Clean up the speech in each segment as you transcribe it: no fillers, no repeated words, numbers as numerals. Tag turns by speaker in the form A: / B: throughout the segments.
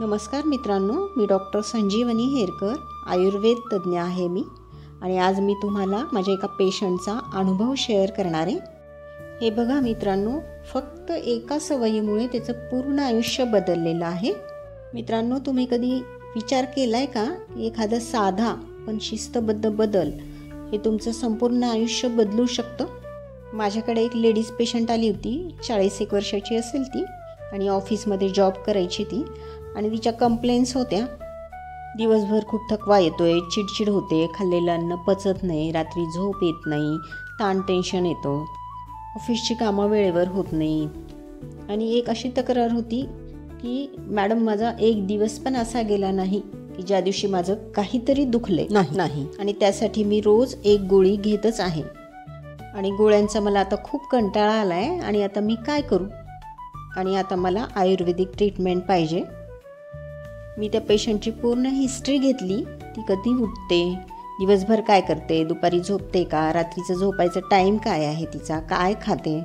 A: नमस्कार मित्रांनो, मी डॉक्टर संजीवनी हेरकर, आयुर्वेद तज्ज्ञ आहे मी आणि आज मी तुम्हाला माझ्या एका पेशंटचा अनुभव शेअर करणार आहे। हे बघा मित्रांनो, फक्त एका सवयीमुळे त्याचं पूर्ण आयुष्य बदललेलं आहे। मित्रांनो, तुम्ही कधी विचार केलाय का की एखादा साधा पण शिस्तबद्ध बदल हे तुमचं संपूर्ण आयुष्य बदलू शकतं? माझ्याकडे एक लेडीज पेशंट आली होती, 40 वर्षाची असेल ती आणि ऑफिसमध्ये जॉब करायची ती आणि तिच्या कंप्लेंट्स होत्या। दिवसभर खूप थकवा येतोय, चिडचिड होते, खाल्लेलं अन्न पचत नाही, रात्री झोप येत नाही, ताण टेन्शन येतो, ऑफिसची कामं वेळेवर होत नाही आणि एक अशी तक्रार होती की मॅडम माझा एक दिवस पण असा गेला नाही की ज्या दिवशी माझं काहीतरी दुखले नाही आणि त्यासाठी मी रोज एक गोळी घेतच आहे आणि गोळ्यांचा मला आता खूप कंटाळा आलाय आणि आता मी काय करू आणि आता मला आयुर्वेदिक ट्रीटमेंट पाहिजे। मी त्या पेशंटची पूर्ण हिस्ट्री घेतली, ती कधी उठते, दिवसभर काय करते, दुपारी झोपते का, रात्रीचं झोपायचं टाईम काय आहे तिचा, काय खाते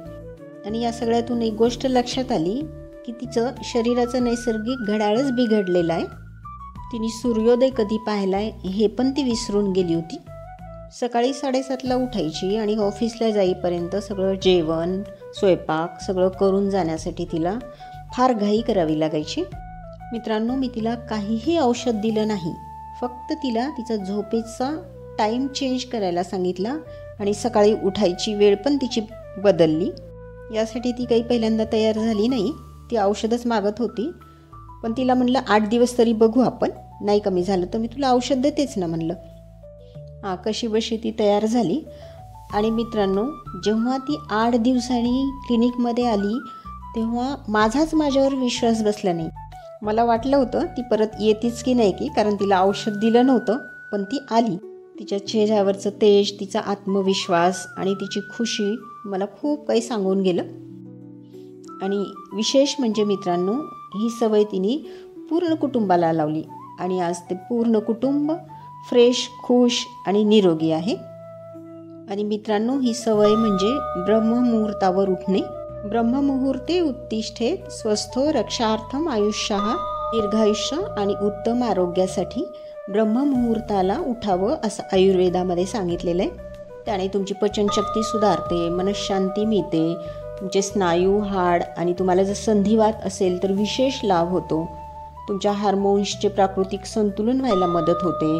A: आणि या सगळ्यातून एक गोष्ट लक्षात आली की तिचं शरीराचं नैसर्गिक घड्याळच बिघडलेलं आहे। तिने सूर्योदय कधी पाहिलाय हे पण ती विसरून गेली होती। सकाळी 7:30ला उठायची आणि ऑफिसला जाईपर्यंत सगळं जेवण स्वयंपाक सगळं करून जाण्यासाठी तिला फार घाई करावी लागायची। मित्रांनो, मी तिला काहीही औषध दिलं नाही, फक्त तिला तिचा झोपेचा टाईम चेंज करायला सांगितला आणि सकाळी उठायची वेळ पण तिची बदलली। यासाठी ती काही पहिल्यांदा तयार झाली नाही, ती औषधच मागत होती, पण तिला म्हणलं 8 दिवस तरी बघू आपण, नाही कमी झालं तर मी तुला औषध देतेच ना म्हणलं। कशी बशी ती तयार झाली आणि मित्रांनो, जेव्हा ती 8 दिवसांनी क्लिनिकमध्ये आली तेव्हा माझाच माझ्यावर विश्वास बसला नाही। मला वाटलं होतं ती परत येतीच की नाही की, कारण तिला औषध दिलं नव्हतं, पण ती आली। तिच्या चेहऱ्यावरचं तेज, तिचा आत्मविश्वास आणि तिची खुशी मला खूप काही सांगून गेलं। आणि विशेष म्हणजे मित्रांनो, ही सवय तिने पूर्ण कुटुंबाला लावली आणि आज ते पूर्ण कुटुंब फ्रेश, खुश आणि निरोगी आहे। आणि मित्रांनो, ही सवय म्हणजे ब्रह्ममुहूर्तावर उठणे। ब्रह्ममुहूर्ते उत्तिष्ठेत स्वस्थो रक्षार्थम आयुष्याः। दीर्घायुष्य आणि उत्तम आरोग्यासाठी ब्रह्ममुहूर्ताला उठावं असं आयुर्वेदामध्ये सांगितलेलं आहे। त्याने तुमची पचनशक्ती सुधारते, मनःशांती मिळते, तुमचे स्नायू, हाड आणि तुम्हाला जर संधिवात असेल तर विशेष लाभ होतो। तुमच्या हार्मोन्सचे प्राकृतिक संतुलन व्हायला मदत होते।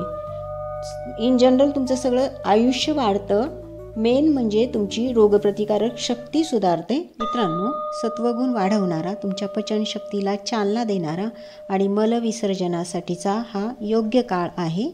A: इन जनरल तुमचं सगळं आयुष्य वाढतं। मेन म्हणजे तुमची रोगप्रतिकारक शक्ती सुधारते। मित्रांनो, सत्वगुण वाढवणारा, तुमच्या पचनशक्तीला चालना देणारा आणि मलविसर्जनासाठीचा हा योग्य काळ आहे।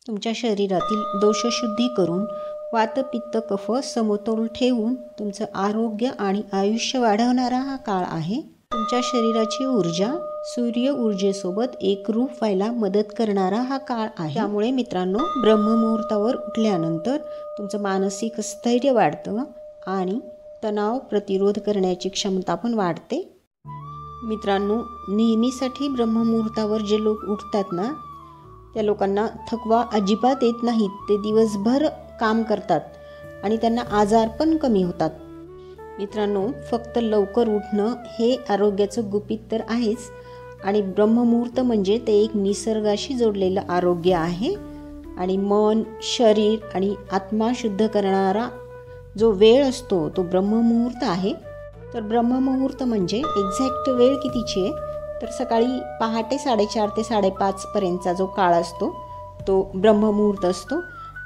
A: तुमच्या शरीरातील दोषशुद्धी करून वात पित्त कफ समतोल ठेवून तुमचं आरोग्य आणि आयुष्य वाढवणारा हा काळ आहे। तुमच्या शरीराची ऊर्जा सूर्य ऊर्जेसोबत एकरूप व्हायला मदत करणारा हा काळ आहे। त्यामुळे मित्रांनो, ब्रह्ममुहूर्तावर उठल्यानंतर तुमचं मानसिक स्थैर्य वाढतं आणि तणाव प्रतिरोध करण्याची क्षमता पण वाढते। मित्रांनो, नेहमीसाठी ब्रह्ममुहूर्तावर जे लोक उठतात ना, त्या लोकांना थकवा अजिबात येत नाही, ते दिवसभर काम करतात आणि त्यांना आजार पण कमी होतात। मित्रांनो, फक्त लवकर उठणं हे आरोग्याचं गुपित तर आहेच आणि ब्रह्ममुहूर्त म्हणजे ते एक निसर्गाशी जोडलेलं आरोग्य आहे आणि मन, शरीर आणि आत्मा शुद्ध करणारा जो वेळ असतो तो ब्रह्ममुहूर्त आहे। तर ब्रह्ममुहूर्त म्हणजे एक्झॅक्ट वेळ कितीची आहे तर सकाळी पहाटे 4:30 ते 5:30 पर्यंतचा जो काळ असतो तो ब्रह्ममुहूर्त असतो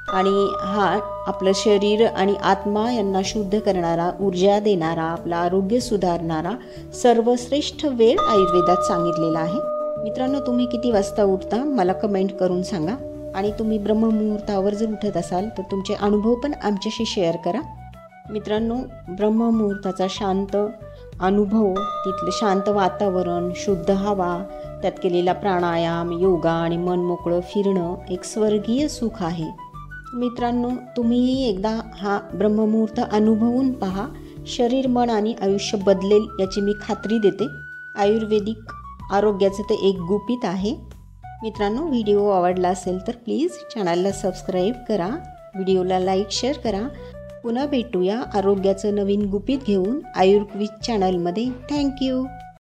A: आणि हा आपलं शरीर आणि आत्मा यांना शुद्ध करणारा, ऊर्जा देणारा, आपलं आरोग्य सुधारणारा सर्वश्रेष्ठ वेळ आयुर्वेदात सांगितलेला आहे। मित्रांनो, तुम्ही किती वाजता उठता मला कमेंट करून सांगा आणि तुम्ही ब्रह्ममुहूर्तावर जर उठत असाल तर तुमचे अनुभव पण आमच्याशी शेअर करा। मित्रांनो, ब्रह्ममुहूर्ताचा शांत अनुभव, तिथलं शांत वातावरण, शुद्ध हवा, त्यात केलेला प्राणायाम, योगा आणि मन मोकळं फिरणं एक स्वर्गीय सुख आहे। मित्रांनो, तुम्हीही एकदा हा ब्रह्ममुहूर्त अनुभवून पहा, शरीर, मन आणि आयुष्य बदलेल याची मी खात्री देते। आयुर्वेदिक आरोग्याचं ते एक गुपित आहे। मित्रांनो, व्हिडिओ आवडला असेल तर प्लीज चॅनलला सबस्क्राईब करा, व्हिडिओला लाईक शेअर करा। पुन्हा भेटूया आरोग्याचं नवीन गुपित घेऊन आयुर्वेद चॅनलमध्ये। थँक्यू।